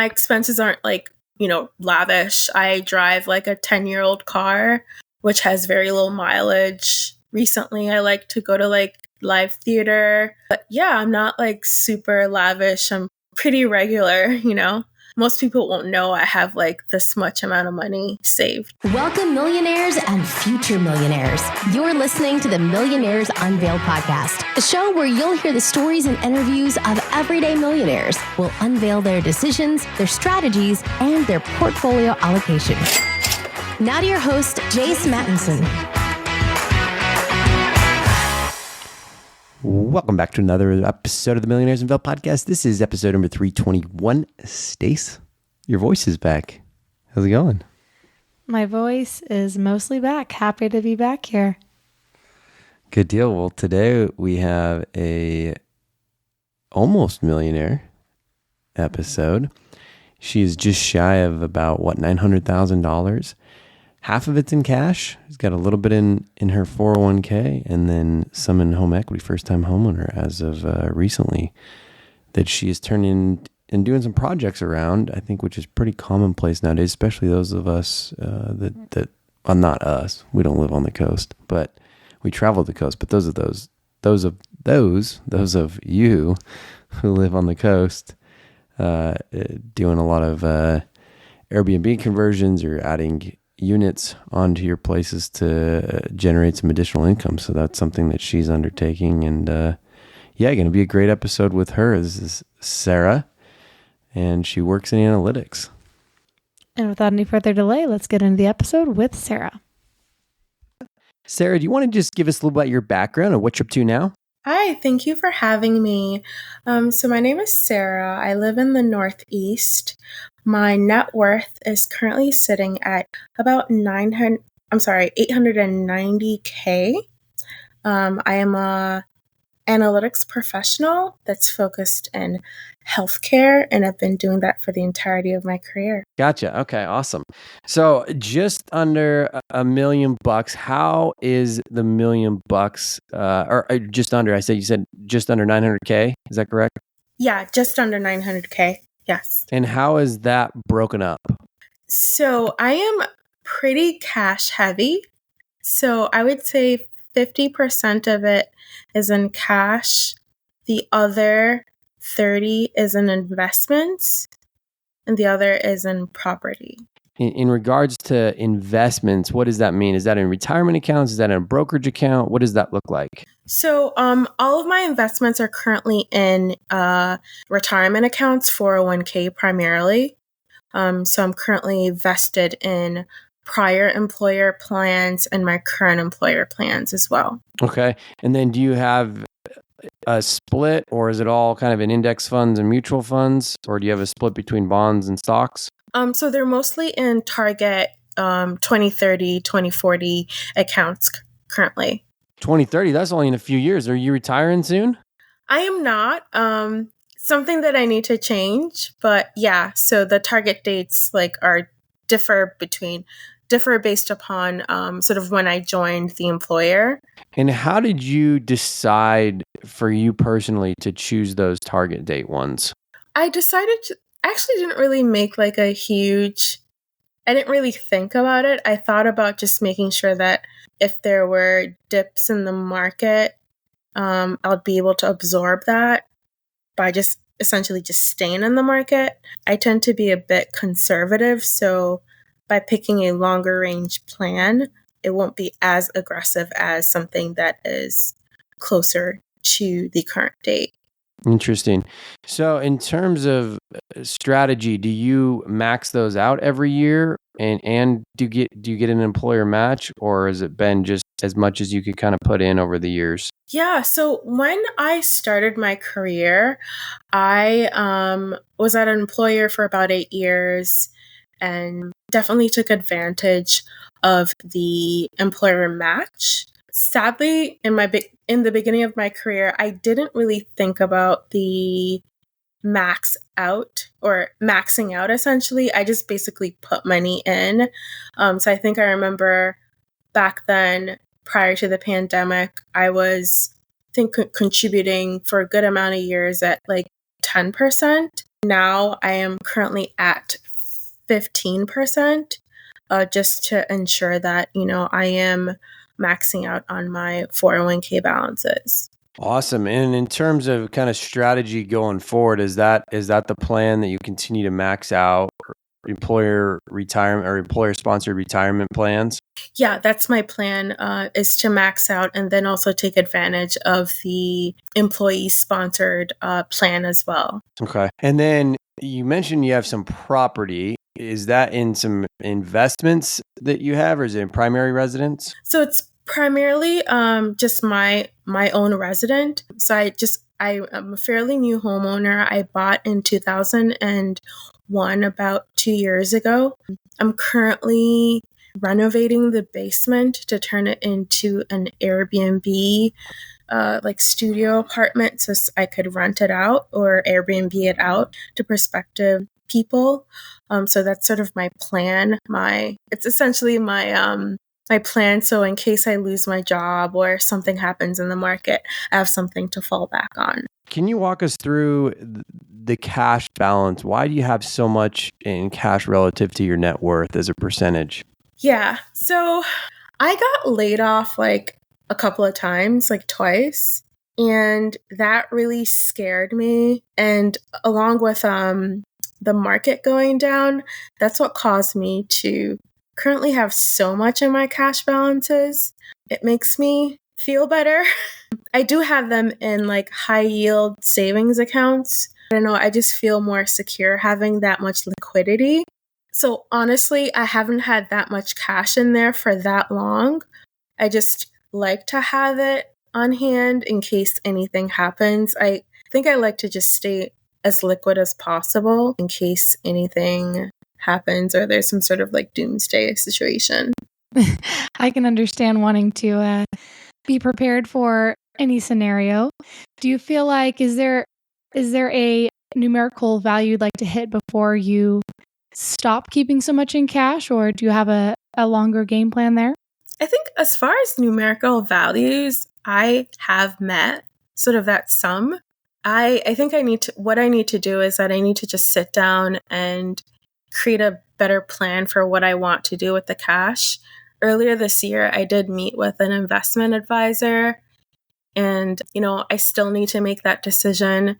My expenses aren't like, lavish. I drive like a 10-year-old car, which has very low mileage. Recently, I like to go to like live theater. But yeah, I'm not like super lavish. I'm pretty regular. Most people won't know I have like this much amount of money saved. Welcome, millionaires and future millionaires. You're listening to the Millionaires Unveiled podcast, a show where you'll hear the stories and interviews of everyday millionaires. We'll unveil their decisions, their strategies, and their portfolio allocation. Now to your host, Jace Mattinson. Welcome back to another episode of the Millionaires Unveiled podcast. This is episode number 321. Stace, your voice is back. How's it going? My voice is mostly back. Happy to be back here. Good deal. Well, today we have a almost millionaire episode. She is just shy of about, $900,000. Half of it's in cash. She's got a little bit in her 401k and then some in home equity, first-time homeowner as of recently, that she is turning and doing some projects around, I think, which is pretty commonplace nowadays, especially those of us well, not us. We don't live on the coast, but we travel the coast. But those of you who live on the coast, doing a lot of Airbnb conversions or adding units onto your places to generate some additional income. So that's something that she's undertaking. And going to be a great episode with her. This is Sarah, and she works in analytics. And without any further delay, let's get into the episode with Sarah. Sarah, do you want to just give us a little about your background and what you're up to now? Hi, thank you for having me. So my name is Sarah. I live in the Northeast. My net worth is currently sitting at about $890K. I am a analytics professional that's focused in healthcare, and I've been doing that for the entirety of my career. Gotcha. Okay, awesome. So just under $1 million. How is the $1 million, or just under? You said just under 900K. Is that correct? Yeah, just under 900K. Yes. And how is that broken up? So I am pretty cash heavy. So I would say 50% of it is in cash. The other 30 is in investments, and the other is in property. In regards to investments, what does that mean? Is that in retirement accounts? Is that in a brokerage account? What does that look like? So all of my investments are currently in retirement accounts, 401k primarily. So I'm currently vested in prior employer plans and my current employer plans as well. Okay. And then do you have a split, or is it all kind of in index funds and mutual funds, or do you have a split between bonds and stocks? So they're mostly in target 2030, 2040 accounts currently. 2030, that's only in a few years. Are you retiring soon? I am not. Something that I need to change, but yeah, so the target dates differ based upon sort of when I joined the employer. And how did you decide for you personally to choose those target date ones? I actually didn't really make I didn't really think about it. I thought about just making sure that if there were dips in the market, I'll be able to absorb that by just essentially just staying in the market. I tend to be a bit conservative, so by picking a longer range plan, it won't be as aggressive as something that is closer to the current date. Interesting. So in terms of strategy, do you max those out every year? And do you get an employer match, or has it been just as much as you could kind of put in over the years? Yeah, so when I started my career, I was at an employer for about 8 years and definitely took advantage of the employer match. Sadly, in the beginning of my career, I didn't really think about the max out or maxing out, essentially. I just basically put money in. So I think I remember back then, prior to the pandemic, I was, contributing for a good amount of years at 10%. now I am currently at 15%, just to ensure that, I am maxing out on my 401k balances. Awesome. And in terms of kind of strategy going forward, is that the plan that you continue to max out employer retirement or employer sponsored retirement plans? Yeah, that's my plan, is to max out and then also take advantage of the employee sponsored plan as well. Okay. And then you mentioned you have some property. Is that in some investments that you have, or is it in primary residence? So it's primarily just my own resident. So I am a fairly new homeowner. I bought in 2001, about 2 years ago. I'm currently renovating the basement to turn it into an Airbnb like studio apartment, so I could rent it out or Airbnb it out to prospective people. So that's sort of my plan. It's essentially my plan. So in case I lose my job or something happens in the market, I have something to fall back on. Can you walk us through the cash balance? Why do you have so much in cash relative to your net worth as a percentage? Yeah. So I got laid off like a couple of times, like twice. And that really scared me. And along with the market going down, that's what caused me to currently have so much in my cash balances. It makes me feel better. I do have them in like high yield savings accounts. I don't know, I just feel more secure having that much liquidity. So honestly, I haven't had that much cash in there for that long. I just like to have it on hand in case anything happens. I think I like to just stay as liquid as possible in case anything happens or there's some sort of like doomsday situation. I can understand wanting to be prepared for any scenario. Do you feel like is there a numerical value you'd like to hit before you stop keeping so much in cash, or do you have a longer game plan there? I think as far as numerical values, I have met sort of that sum. I think what I need to do is that I need to just sit down and create a better plan for what I want to do with the cash. Earlier this year, I did meet with an investment advisor, and, I still need to make that decision,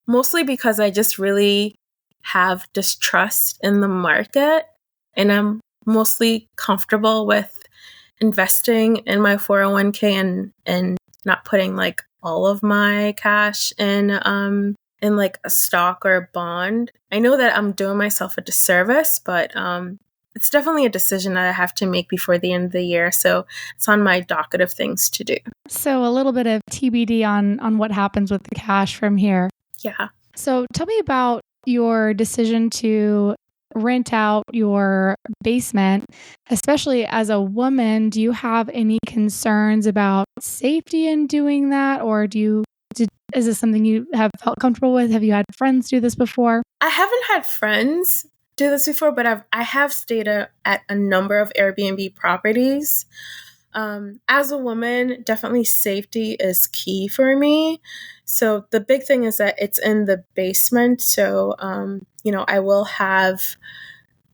mostly because I just really have distrust in the market, and I'm mostly comfortable with investing in my 401k and not putting like all of my cash in like a stock or a bond. I know that I'm doing myself a disservice, but it's definitely a decision that I have to make before the end of the year. So it's on my docket of things to do. So a little bit of TBD on what happens with the cash from here. Yeah. So tell me about your decision to rent out your basement, especially as a woman. Do you have any concerns about safety in doing that? Or is this something you have felt comfortable with? Have you had friends do this before? I haven't had friends do this before, but I have stayed at a number of Airbnb properties. As a woman, definitely safety is key for me. So the big thing is that it's in the basement. So, I will have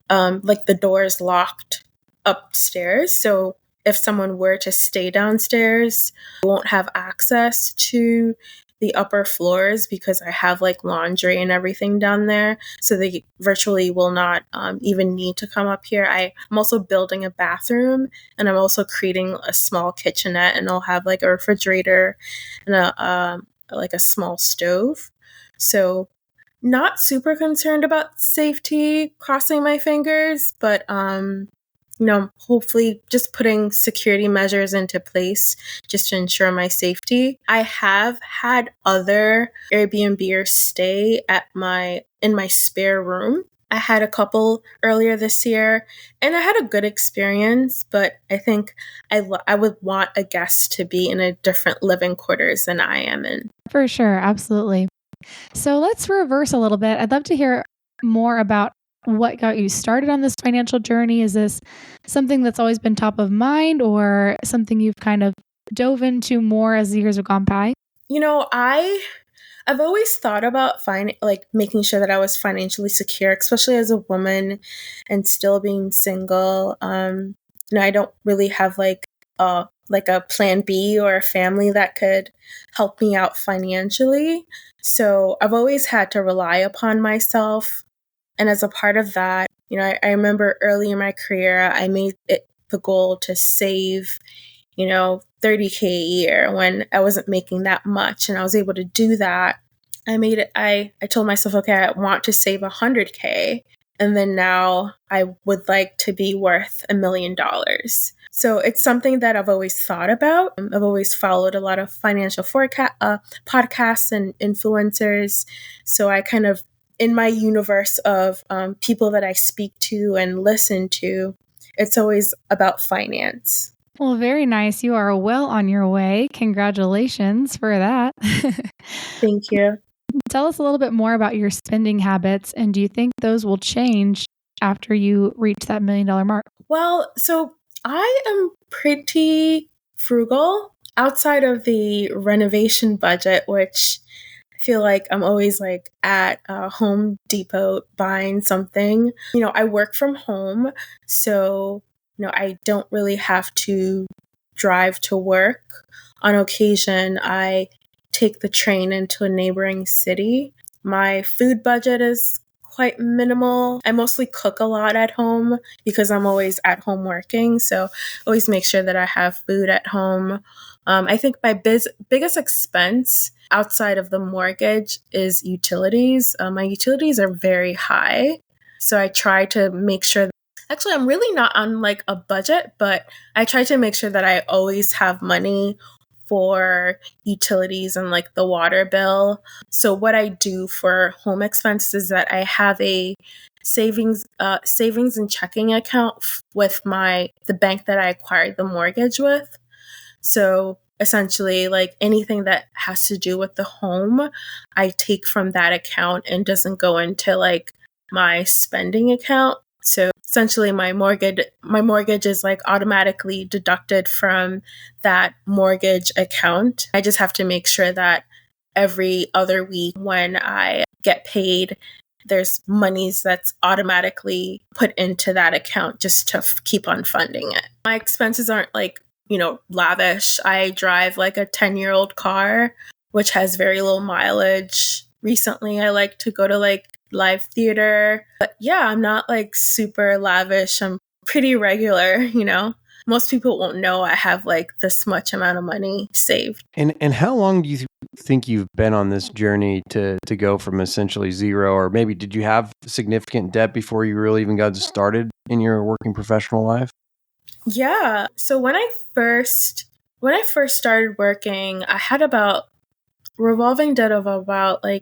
like the doors locked upstairs. So if someone were to stay downstairs, they won't have access to the upper floors because I have like laundry and everything down there. So they virtually will not even need to come up here. I'm also building a bathroom, and I'm also creating a small kitchenette, and I'll have like a refrigerator and a small stove. So not super concerned about safety, crossing my fingers, but hopefully just putting security measures into place just to ensure my safety. I have had other Airbnbers stay in my spare room. I had a couple earlier this year, and I had a good experience, but I think I would want a guest to be in a different living quarters than I am in. For sure. Absolutely. So let's reverse a little bit. I'd love to hear more about what got you started on this financial journey. Is this something that's always been top of mind, or something you've kind of dove into more as the years have gone by? I've always thought about like making sure that I was financially secure, especially as a woman and still being single. I don't really have like a plan B or a family that could help me out financially. So I've always had to rely upon myself. And as a part of that, I remember early in my career, I made it the goal to save, 30K a year when I wasn't making that much. And I was able to do that. I told myself, okay, I want to save 100K. And then now I would like to be worth $1 million. So it's something that I've always thought about. I've always followed a lot of financial podcasts and influencers. So I kind of, in my universe of people that I speak to and listen to, it's always about finance. Well, very nice. You are well on your way. Congratulations for that. Thank you. Tell us a little bit more about your spending habits, and do you think those will change after you reach that $1 million mark? Well, so I am pretty frugal outside of the renovation budget, which I feel like I'm always like at Home Depot buying something. I work from home, so I don't really have to drive to work. On occasion, I take the train into a neighboring city. My food budget is quite minimal. I mostly cook a lot at home because I'm always at home working. So always make sure that I have food at home. I think my biggest expense outside of the mortgage is utilities. My utilities are very high. So I try to make sure actually, I'm really not on like a budget, but I try to make sure that I always have money for utilities and like the water bill. So what I do for home expenses is that I have a savings and checking account with the bank that I acquired the mortgage with. So essentially, like anything that has to do with the home, I take from that account and doesn't go into like my spending account. So essentially my mortgage is like automatically deducted from that mortgage account. I just have to make sure that every other week when I get paid, there's monies that's automatically put into that account just to keep on funding it. My expenses aren't like, lavish. I drive like a 10-year-old car, which has very low mileage. Recently, I like to go to like live theater. But yeah, I'm not like super lavish. I'm pretty regular, Most people won't know I have like this much amount of money saved. And how long do you think you've been on this journey to go from essentially zero, or maybe did you have significant debt before you really even got started in your working professional life? Yeah. So when I first started working, I had about revolving debt of about like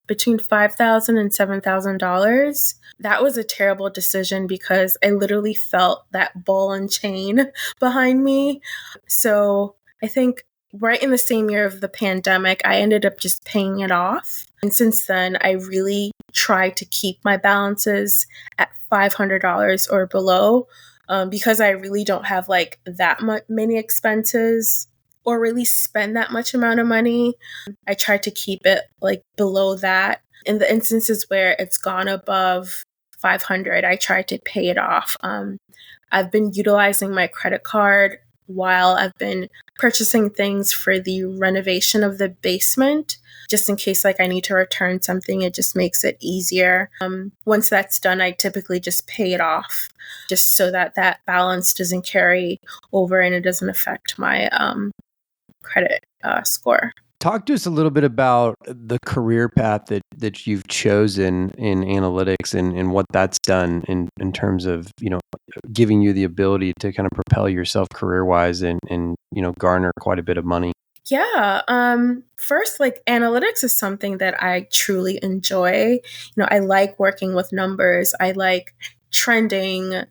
between $5,000 and $7,000. That was a terrible decision because I literally felt that ball and chain behind me. So I think right in the same year of the pandemic, I ended up just paying it off. And since then, I really try to keep my balances at $500 or below because I really don't have like that many expenses or really spend that much amount of money. I try to keep it like below that. In the instances where it's gone above 500, I try to pay it off. I've been utilizing my credit card while I've been purchasing things for the renovation of the basement, just in case like I need to return something. It just makes it easier. Once that's done, I typically just pay it off just so that balance doesn't carry over and it doesn't affect my credit score. Talk to us a little bit about the career path that you've chosen in analytics and what that's done in terms of, giving you the ability to kind of propel yourself career-wise and garner quite a bit of money. Yeah. First, like analytics is something that I truly enjoy. I like working with numbers. I like trending,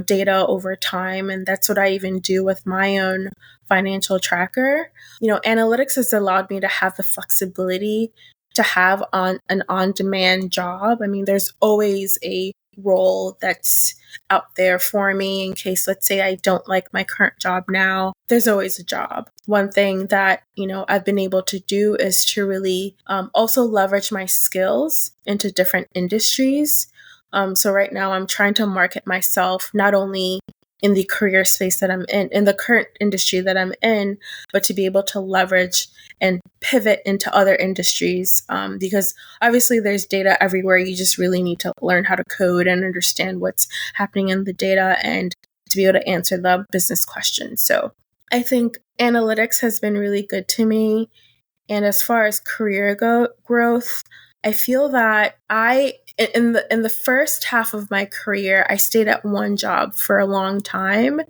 data over time. And that's what I even do with my own financial tracker. Analytics has allowed me to have the flexibility to have an on-demand job. I mean, there's always a role that's out there for me in case, let's say, I don't like my current job now. There's always a job. One thing that, I've been able to do is to really also leverage my skills into different industries. So right now I'm trying to market myself not only in the career space that I'm in the current industry that I'm in, but to be able to leverage and pivot into other industries. Because obviously there's data everywhere. You just really need to learn how to code and understand what's happening in the data and to be able to answer the business questions. So I think analytics has been really good to me. And as far as career growth, I feel that in the first half of my career, I stayed at one job for a long time,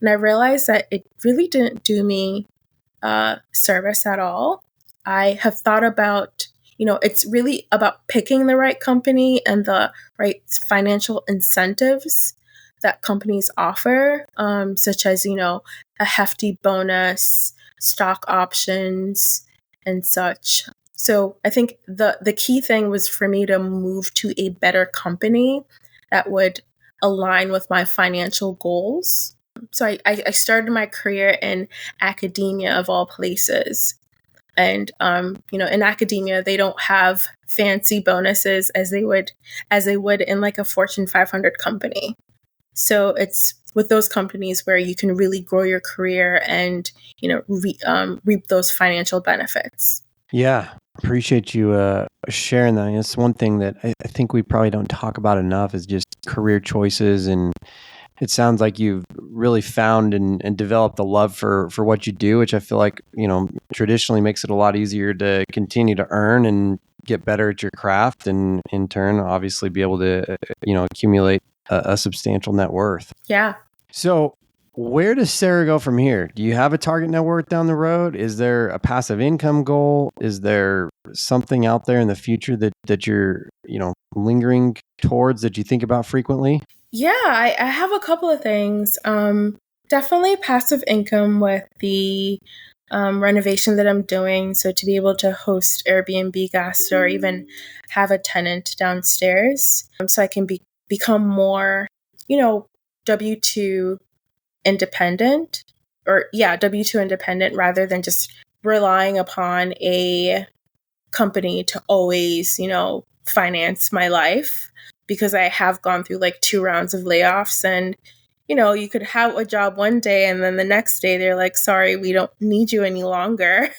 and I realized that it really didn't do me service at all. I have thought about, it's really about picking the right company and the right financial incentives that companies offer, such as, a hefty bonus, stock options, and such. So I think the key thing was for me to move to a better company that would align with my financial goals. So I started my career in academia of all places. And, in academia, they don't have fancy bonuses as they would in like a Fortune 500 company. So it's with those companies where you can really grow your career and, reap those financial benefits. Yeah. Appreciate you sharing that. It's one thing that I think we probably don't talk about enough is just career choices. And it sounds like you've really found and developed a love for what you do, which I feel like, traditionally makes it a lot easier to continue to earn and get better at your craft and in turn, obviously be able to, accumulate a substantial net worth. Yeah. So where does Sarah go from here? Do you have a target net worth down the road? Is there a passive income goal? Is there something out there in the future that you're, lingering towards that you think about frequently? Yeah, I have a couple of things. Definitely passive income with the renovation that I'm doing. So to be able to host Airbnb guests or even have a tenant downstairs, so I can become more, W-2 independent W-2 independent rather than just relying upon a company to always, finance my life, because I have gone through like 2 rounds of layoffs and, you could have a job one day and then the next day they're like, sorry, we don't need you any longer,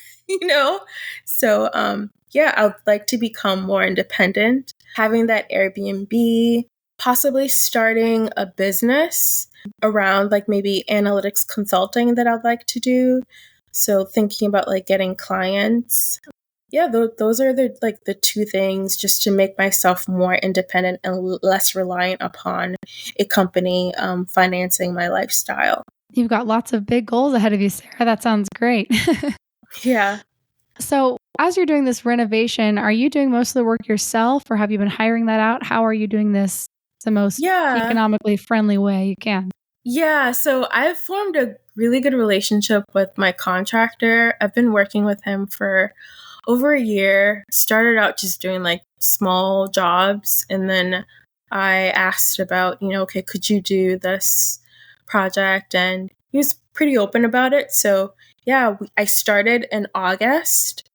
So, I would like to become more independent, having that Airbnb, possibly starting a business around like maybe analytics consulting that I'd like to do. So thinking about like getting clients. Yeah, those are the 2 things, just to make myself more independent and less reliant upon a company financing my lifestyle. You've got lots of big goals ahead of you, Sarah. That sounds great. Yeah. So as you're doing this renovation, are you doing most of the work yourself or have you been hiring that out? How are you doing this the most economically friendly way you can? Yeah, so I've formed a really good relationship with my contractor. I've been working with him for over a year. Started out just doing like small jobs, and then I asked about, okay, could you do this project? And he was pretty open about it. So yeah, I started in August,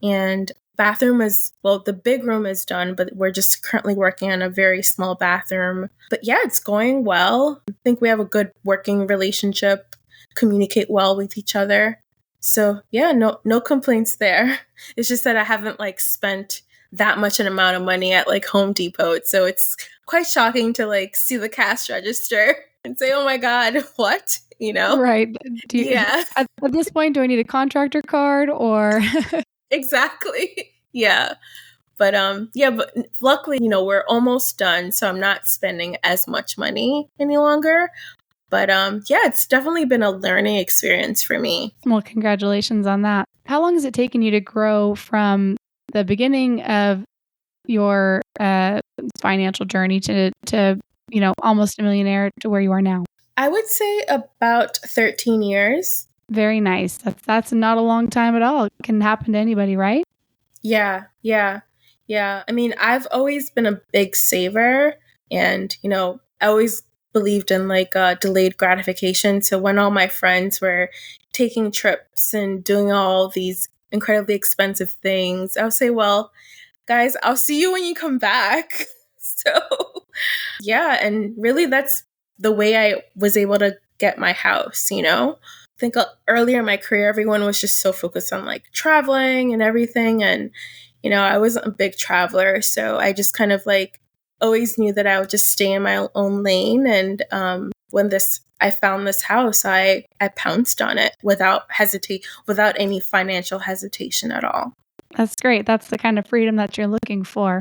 and the big room is done, but we're just currently working on a very small bathroom. But yeah, it's going well. I think we have a good working relationship, communicate well with each other. So yeah, no complaints there. It's just that I haven't like spent that much an amount of money at like Home Depot. So it's quite shocking to like see the cash register and say, oh my God, what? Right. At this point, do I need a contractor card or? Exactly. Yeah. But but luckily, we're almost done, so I'm not spending as much money any longer. But it's definitely been a learning experience for me. Well, congratulations on that. How long has it taken you to grow from the beginning of your financial journey to almost a millionaire to where you are now? I would say about 13 years. Very nice. That's not a long time at all. It can happen to anybody, right? Yeah. I mean, I've always been a big saver. And, I always believed in like delayed gratification. So when all my friends were taking trips and doing all these incredibly expensive things, I would say, well, guys, I'll see you when you come back. So, yeah. And really, that's the way I was able to get my house, I think earlier in my career, everyone was just so focused on like traveling and everything. And, I wasn't a big traveler. So I just kind of like always knew that I would just stay in my own lane. And when I found this house, I pounced on it without any financial hesitation at all. That's great. That's the kind of freedom that you're looking for.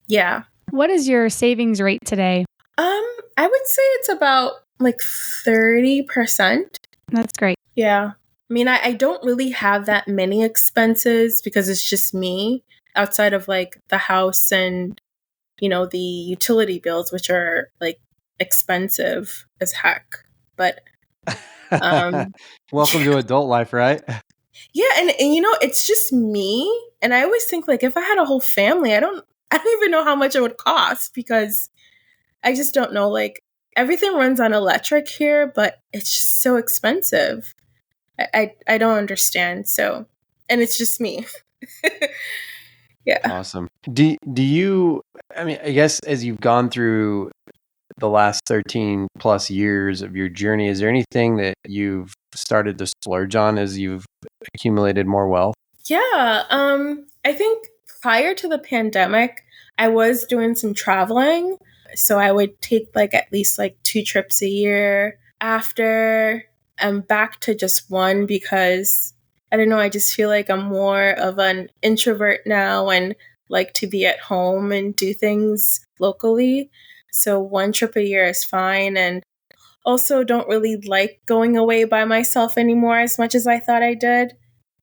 Yeah. What is your savings rate today? I would say it's about like 30%. That's great. Yeah. I mean, I don't really have that many expenses because it's just me outside of like the house and, the utility bills, which are like expensive as heck. But welcome to adult life, right? Yeah, and it's just me, and I always think like if I had a whole family, I don't even know how much it would cost because I just don't know. Like everything runs on electric here, but it's just so expensive. I don't understand. So, and it's just me. Yeah. Awesome. Do you? I mean, I guess as you've gone through the last 13 plus years of your journey, is there anything that you've started to splurge on as you've accumulated more wealth? Yeah. I think prior to the pandemic, I was doing some traveling. So I would take like at least like 2 trips a year. After I'm back to just one because I don't know, I just feel like I'm more of an introvert now and like to be at home and do things locally. So 1 trip a year is fine. And also don't really like going away by myself anymore as much as I thought I did.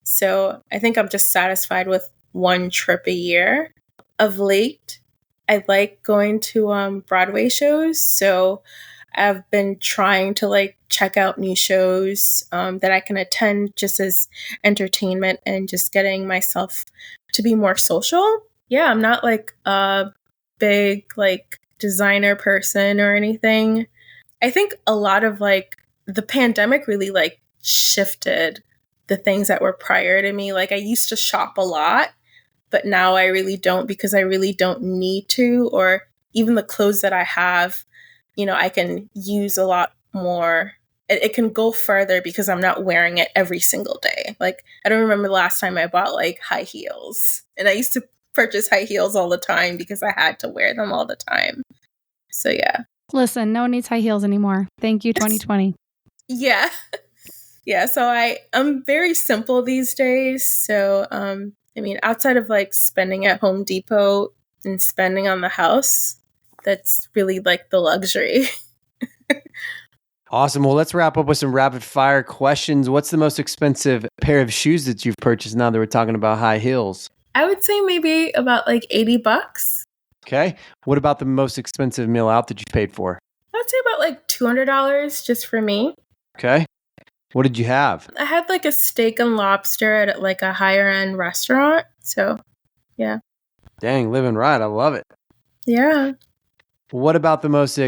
So I think I'm just satisfied with 1 trip a year. Of late, I like going to Broadway shows. So I've been trying to like check out new shows that I can attend just as entertainment and just getting myself to be more social. Yeah, I'm not like a big like designer person or anything. I think a lot of like the pandemic really like shifted the things that were prior to me. Like I used to shop a lot, but now I really don't because I really don't need to, or even the clothes that I have, I can use a lot more. It can go further because I'm not wearing it every single day. Like I don't remember the last time I bought like high heels, and I used to purchase high heels all the time because I had to wear them all the time. So yeah. Listen, no one needs high heels anymore. Thank you, 2020. Yeah. Yeah. So I'm very simple these days. So, I mean, outside of like spending at Home Depot and spending on the house, that's really like the luxury. Awesome. Well, let's wrap up with some rapid fire questions. What's the most expensive pair of shoes that you've purchased now that we're talking about high heels? I would say maybe about like $80. Okay. What about the most expensive meal out that you paid for? I would say about like $200 just for me. Okay. What did you have? I had like a steak and lobster at like a higher end restaurant. So, yeah. Dang, living right. I love it. Yeah. What about the most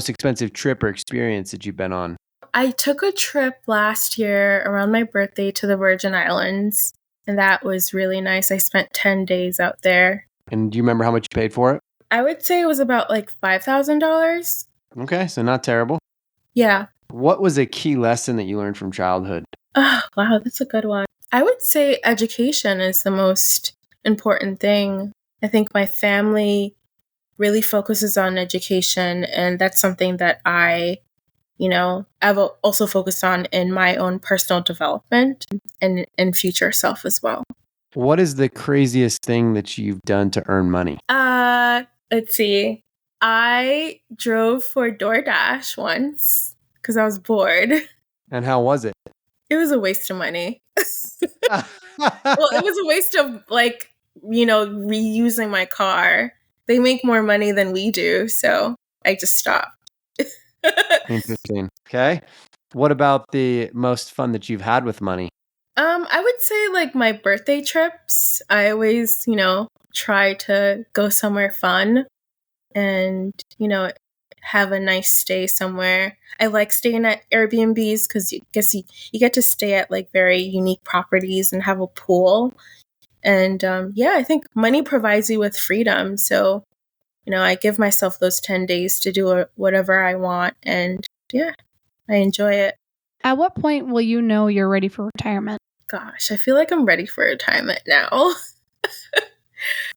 expensive trip or experience that you've been on? I took a trip last year around my birthday to the Virgin Islands, and that was really nice. I spent 10 days out there. And do you remember how much you paid for it? I would say it was about like $5,000. Okay, so not terrible. Yeah. What was a key lesson that you learned from childhood? Oh, wow, that's a good one. I would say education is the most important thing. I think my family really focuses on education, and that's something that I've also focused on in my own personal development and future self as well. What is the craziest thing that you've done to earn money? Let's see. I drove for DoorDash once because I was bored. And how was it? It was a waste of money. Well, it was a waste of like, reusing my car. They make more money than we do, so I just stopped. Interesting. Okay. What about the most fun that you've had with money? I would say like my birthday trips. I always, try to go somewhere fun. and, have a nice stay somewhere. I like staying at Airbnbs because you get to stay at like very unique properties and have a pool. And I think money provides you with freedom. So, I give myself those 10 days to do whatever I want. And I enjoy it. At what point will you know you're ready for retirement? Gosh, I feel like I'm ready for retirement now.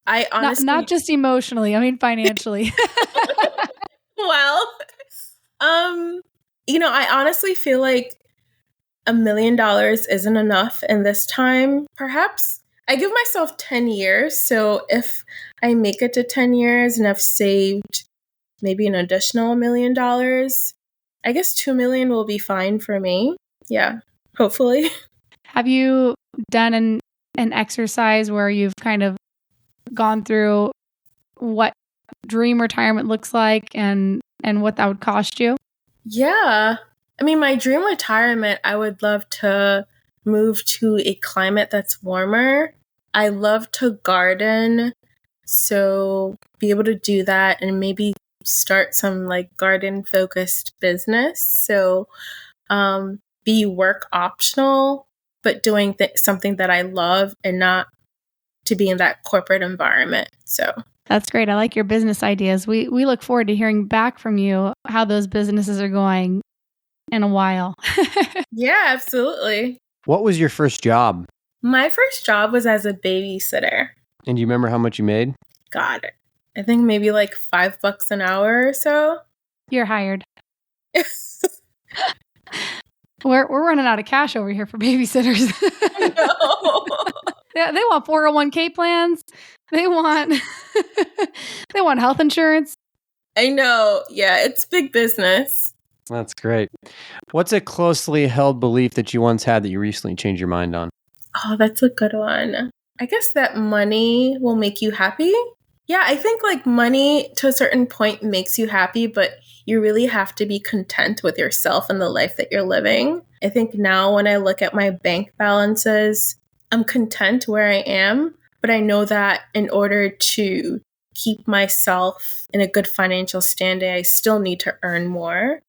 I honestly... Not just emotionally, I mean financially. Well, I honestly feel like $1 million isn't enough in this time. Perhaps I give myself 10 years. So if I make it to 10 years and I've saved maybe an additional $1 million, I guess 2 million will be fine for me. Yeah, hopefully. Have you done an exercise where you've kind of gone through what dream retirement looks like and what that would cost you? Yeah. I mean, my dream retirement, I would love to move to a climate that's warmer. I love to garden, so be able to do that and maybe start some like garden focused business. So be work optional, but doing something that I love and not to be in that corporate environment. So that's great. I like your business ideas. We look forward to hearing back from you how those businesses are going in a while. Yeah, absolutely. What was your first job? My first job was as a babysitter. And do you remember how much you made? God, I think maybe like $5 an hour or so. You're hired. We're running out of cash over here for babysitters. No. Yeah, they want 401k plans. They want health insurance. I know. Yeah, it's big business. That's great. What's a closely held belief that you once had that you recently changed your mind on? Oh, that's a good one. I guess that money will make you happy. Yeah, I think like money to a certain point makes you happy, but you really have to be content with yourself and the life that you're living. I think now when I look at my bank balances, I'm content where I am, but I know that in order to keep myself in a good financial standing, I still need to earn more.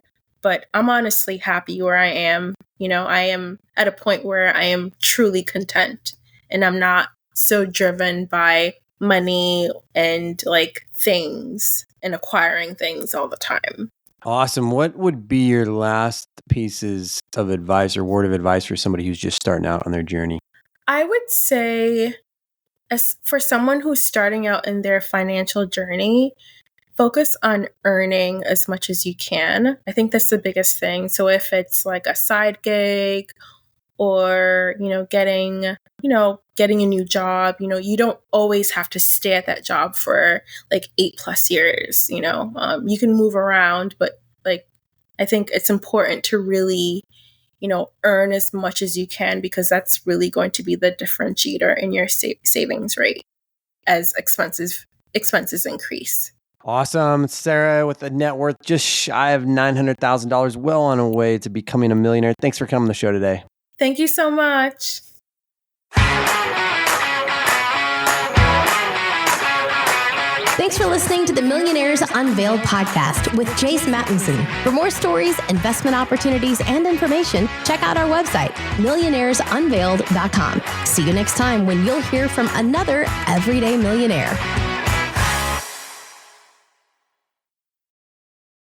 But I'm honestly happy where I am. I am at a point where I am truly content and I'm not so driven by money and like things and acquiring things all the time. Awesome. What would be your last pieces of advice or word of advice for somebody who's just starting out on their journey? I would say, as for someone who's starting out in their financial journey, focus on earning as much as you can. I think that's the biggest thing. So if it's like a side gig or, getting a new job, you don't always have to stay at that job for like 8+ years, you can move around, but like, I think it's important to really, earn as much as you can because that's really going to be the differentiator in your savings rate as expenses increase. Awesome. Sarah with a net worth just shy of $900,000, well on her way to becoming a millionaire. Thanks for coming on the show today. Thank you so much. Thanks for listening to the Millionaires Unveiled podcast with Jace Mattinson. For more stories, investment opportunities, and information, check out our website, millionairesunveiled.com. See you next time when you'll hear from another everyday millionaire.